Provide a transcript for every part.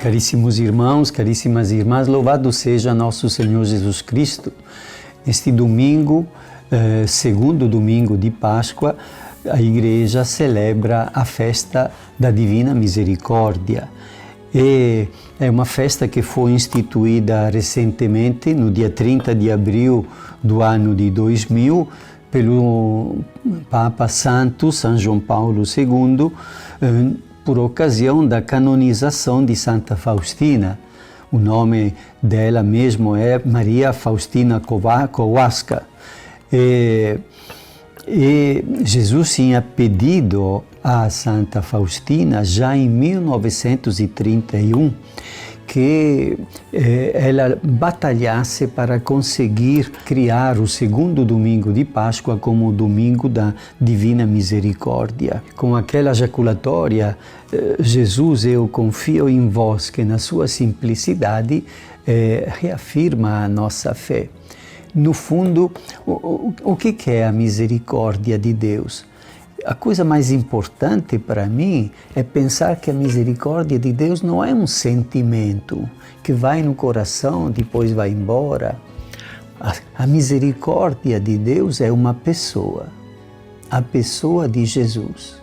Caríssimos irmãos, caríssimas irmãs, louvado seja nosso Senhor Jesus Cristo. Neste domingo, segundo domingo de Páscoa, a Igreja celebra a festa da Divina Misericórdia. E é uma festa que foi instituída recentemente, no dia 30 de abril do ano de 2000, pelo Papa Santo São João Paulo II, por ocasião da canonização de Santa Faustina. O nome dela mesmo é Maria Faustina Kowalska. E Jesus tinha pedido a Santa Faustina, já em 1931, que ela batalhasse para conseguir criar o segundo domingo de Páscoa como o domingo da Divina Misericórdia. Com aquela jaculatória, Jesus, eu confio em vós, que na sua simplicidade reafirma a nossa fé. No fundo, o que é a misericórdia de Deus? A coisa mais importante para mim é pensar que a misericórdia de Deus não é um sentimento que vai no coração, depois vai embora. A misericórdia de Deus é uma pessoa, a pessoa de Jesus.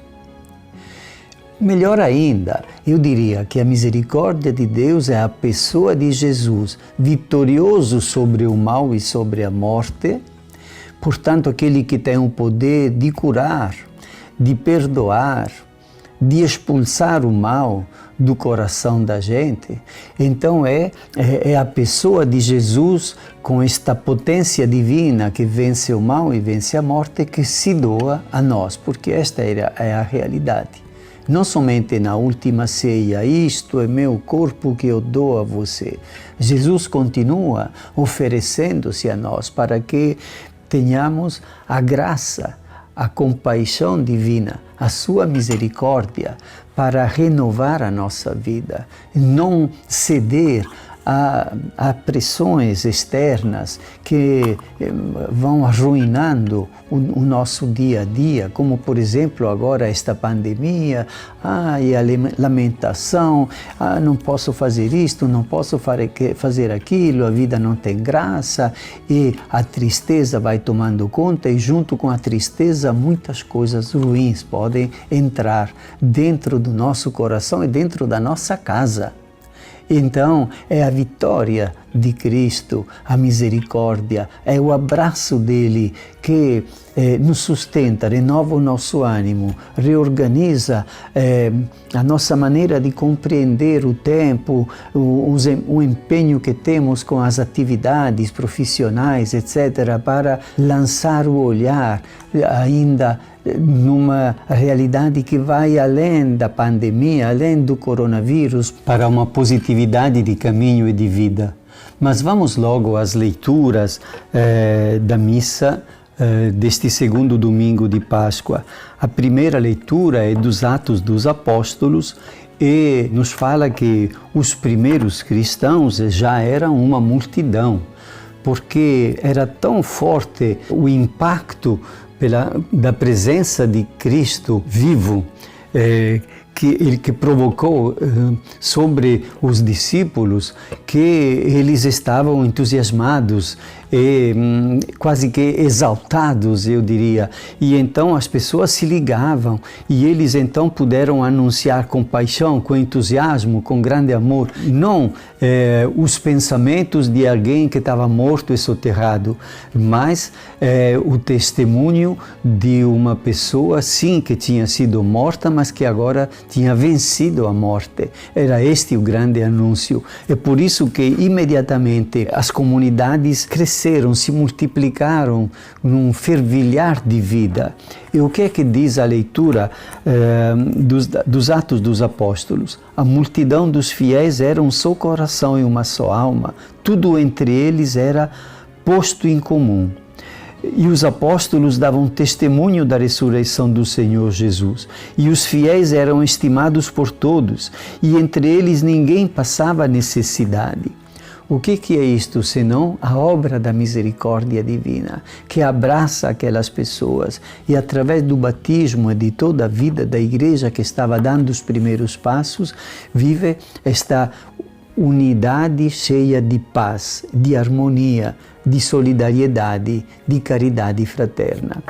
Melhor ainda, eu diria que a misericórdia de Deus é a pessoa de Jesus, vitorioso sobre o mal e sobre a morte, portanto, aquele que tem o poder de curar, de perdoar, de expulsar o mal do coração da gente. Então é a pessoa de Jesus com esta potência divina que vence o mal e vence a morte que se doa a nós, porque esta é a realidade. Não somente na última ceia, isto é meu corpo que eu dou a você. Jesus continua oferecendo-se a nós para que tenhamos a graça, a compaixão divina, a sua misericórdia para renovar a nossa vida, não ceder a pressões externas que vão arruinando o nosso dia a dia, como por exemplo agora esta pandemia, e a lamentação, não posso fazer isto, não posso fazer aquilo, a vida não tem graça, e a tristeza vai tomando conta, e junto com a tristeza muitas coisas ruins podem entrar dentro do nosso coração e dentro da nossa casa. Então, é a vitória de Cristo, a misericórdia, é o abraço dele que nos sustenta, renova o nosso ânimo, reorganiza a nossa maneira de compreender o tempo, o empenho que temos com as atividades profissionais, etc., para lançar o olhar ainda numa realidade que vai além da pandemia, além do coronavírus, para uma positividade de caminho e de vida. Mas vamos logo às leituras da missa deste segundo domingo de Páscoa. A primeira leitura é dos Atos dos Apóstolos e nos fala que os primeiros cristãos já eram uma multidão, porque era tão forte o impacto da presença de Cristo vivo, que provocou sobre os discípulos, que eles estavam entusiasmados e quase que exaltados, eu diria. E então as pessoas se ligavam e eles então puderam anunciar com paixão, com entusiasmo, com grande amor, não os pensamentos de alguém que estava morto e soterrado, mas o testemunho de uma pessoa, sim, que tinha sido morta, mas que agora tinha vencido a morte. Era este o grande anúncio. É por isso que imediatamente as comunidades cresceram, se multiplicaram num fervilhar de vida. E o que é que diz a leitura dos Atos dos Apóstolos? A multidão dos fiéis era um só coração e uma só alma. Tudo entre eles era posto em comum. E os apóstolos davam testemunho da ressurreição do Senhor Jesus. E os fiéis eram estimados por todos. E entre eles ninguém passava necessidade. O que é isto, senão a obra da misericórdia divina, que abraça aquelas pessoas e, através do batismo e de toda a vida da igreja que estava dando os primeiros passos, vive esta unidade cheia de paz, de harmonia, de solidariedade, de caridade fraterna.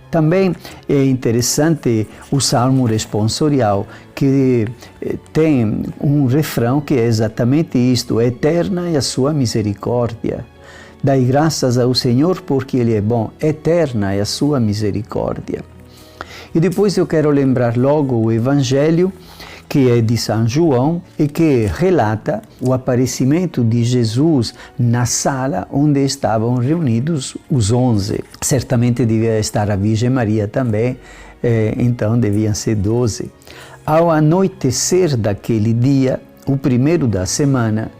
Também é interessante o Salmo responsorial, que tem um refrão que é exatamente isto: eterna é a sua misericórdia. Dai graças ao Senhor porque Ele é bom, eterna é a sua misericórdia. E depois eu quero lembrar logo o Evangelho, que é de São João e que relata o aparecimento de Jesus na sala onde estavam reunidos os 11. Certamente devia estar a Virgem Maria também, então deviam ser 12. Ao anoitecer daquele dia, o primeiro da semana,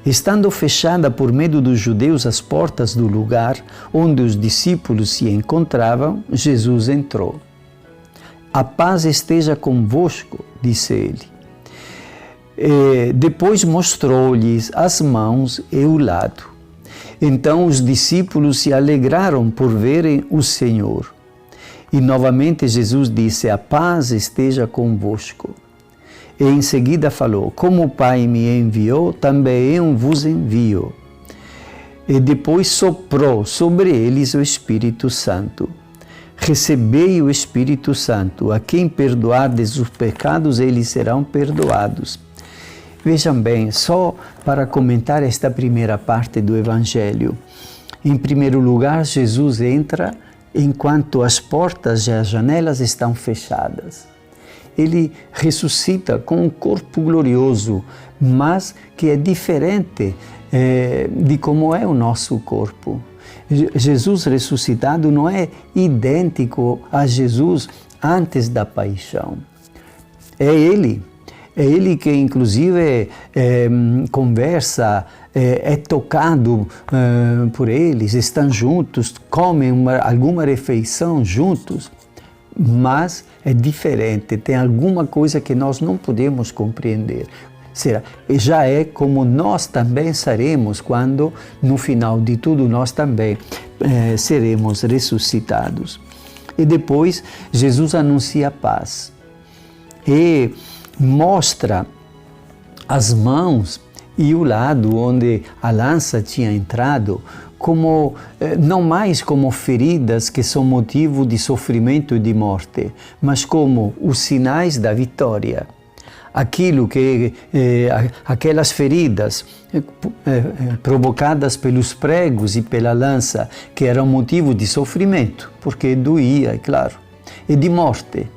estando fechada por medo dos judeus as portas do lugar onde os discípulos se encontravam, Jesus entrou. A paz esteja convosco, disse ele. Depois mostrou-lhes as mãos e o lado. Então os discípulos se alegraram por verem o Senhor. E novamente Jesus disse: a paz esteja convosco. E em seguida falou: como o Pai me enviou, também eu vos envio. E depois soprou sobre eles o Espírito Santo. Recebei o Espírito Santo, a quem perdoardes os pecados, eles serão perdoados. Vejam bem, só para comentar esta primeira parte do Evangelho. Em primeiro lugar, Jesus entra enquanto as portas e as janelas estão fechadas. Ele ressuscita com um corpo glorioso, mas que é diferente de como é o nosso corpo. Jesus ressuscitado não é idêntico a Jesus antes da paixão. É Ele que inclusive conversa, é tocado por eles, estão juntos, comem alguma refeição juntos, mas é diferente, tem alguma coisa que nós não podemos compreender. Já é como nós também seremos quando, no final de tudo, nós também seremos ressuscitados. E depois, Jesus anuncia a paz e mostra as mãos e o lado onde a lança tinha entrado, como, não mais como feridas que são motivo de sofrimento e de morte, mas como os sinais da vitória. Aquelas feridas provocadas pelos pregos e pela lança, que eram motivo de sofrimento, porque doía, é claro, e de morte,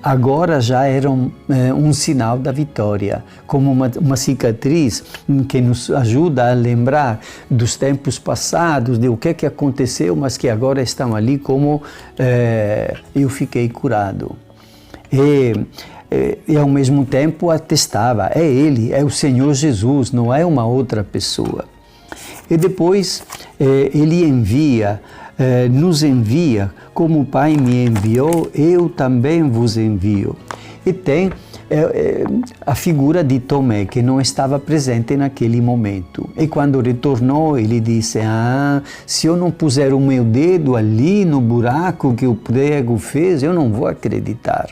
agora já eram um sinal da vitória, como uma cicatriz que nos ajuda a lembrar dos tempos passados, de o que aconteceu, mas que agora estão ali como eu fiquei curado. E ao mesmo tempo atestava, é Ele, é o Senhor Jesus, não é uma outra pessoa. E depois Ele nos envia, como o Pai me enviou, eu também vos envio. E tem a figura de Tomé, que não estava presente naquele momento. E quando retornou, ele disse: se eu não puser o meu dedo ali no buraco que o prego fez, eu não vou acreditar.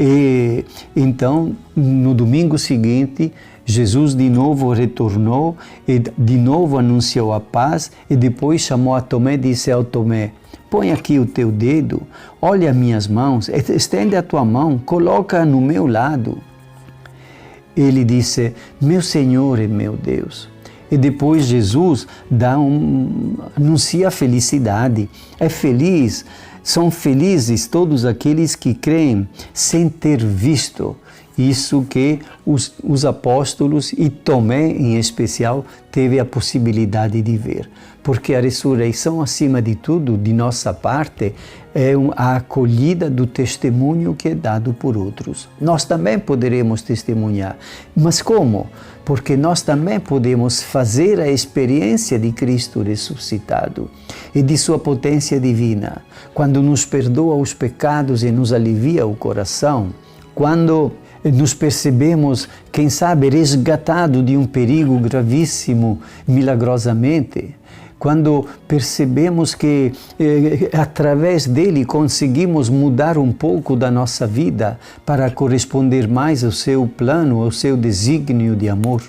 E então, no domingo seguinte, Jesus de novo retornou e de novo anunciou a paz e depois chamou a Tomé e disse ao Tomé: põe aqui o teu dedo, olha as minhas mãos, estende a tua mão, coloca no meu lado. Ele disse: meu Senhor e meu Deus. E depois Jesus anuncia a felicidade. É feliz. São felizes todos aqueles que creem sem ter visto. Isso que os apóstolos e Tomé em especial teve a possibilidade de ver. Porque a ressurreição, acima de tudo, de nossa parte, é a acolhida do testemunho que é dado por outros. Nós também poderemos testemunhar. Mas como? Porque nós também podemos fazer a experiência de Cristo ressuscitado e de sua potência divina, quando nos perdoa os pecados e nos alivia o coração, quando nos percebemos, quem sabe, resgatados de um perigo gravíssimo milagrosamente, quando percebemos que através dele conseguimos mudar um pouco da nossa vida para corresponder mais ao seu plano, ao seu desígnio de amor.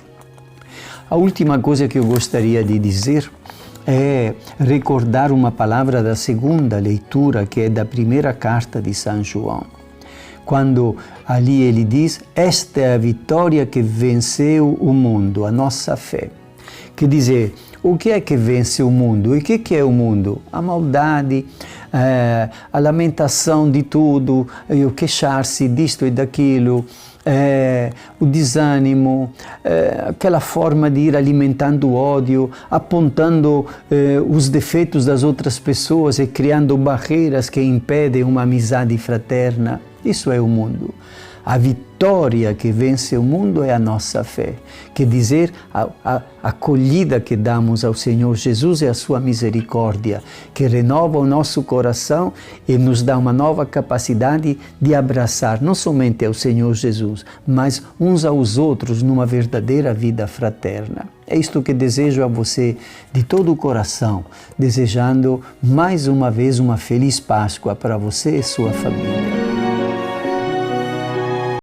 A última coisa que eu gostaria de dizer é recordar uma palavra da segunda leitura, que é da primeira carta de São João. Quando ali ele diz: esta é a vitória que venceu o mundo, a nossa fé. Quer dizer, o que é que vence o mundo? E o que é o mundo? A maldade, a lamentação de tudo, o queixar-se disto e daquilo, o desânimo, aquela forma de ir alimentando o ódio, apontando os defeitos das outras pessoas e criando barreiras que impedem uma amizade fraterna. Isso é o mundo. A vitória que vence o mundo é a nossa fé. Quer dizer, a acolhida que damos ao Senhor Jesus e a sua misericórdia, que renova o nosso coração e nos dá uma nova capacidade de abraçar não somente ao Senhor Jesus, mas uns aos outros numa verdadeira vida fraterna. É isto que desejo a você de todo o coração, desejando mais uma vez uma feliz Páscoa para você e sua família.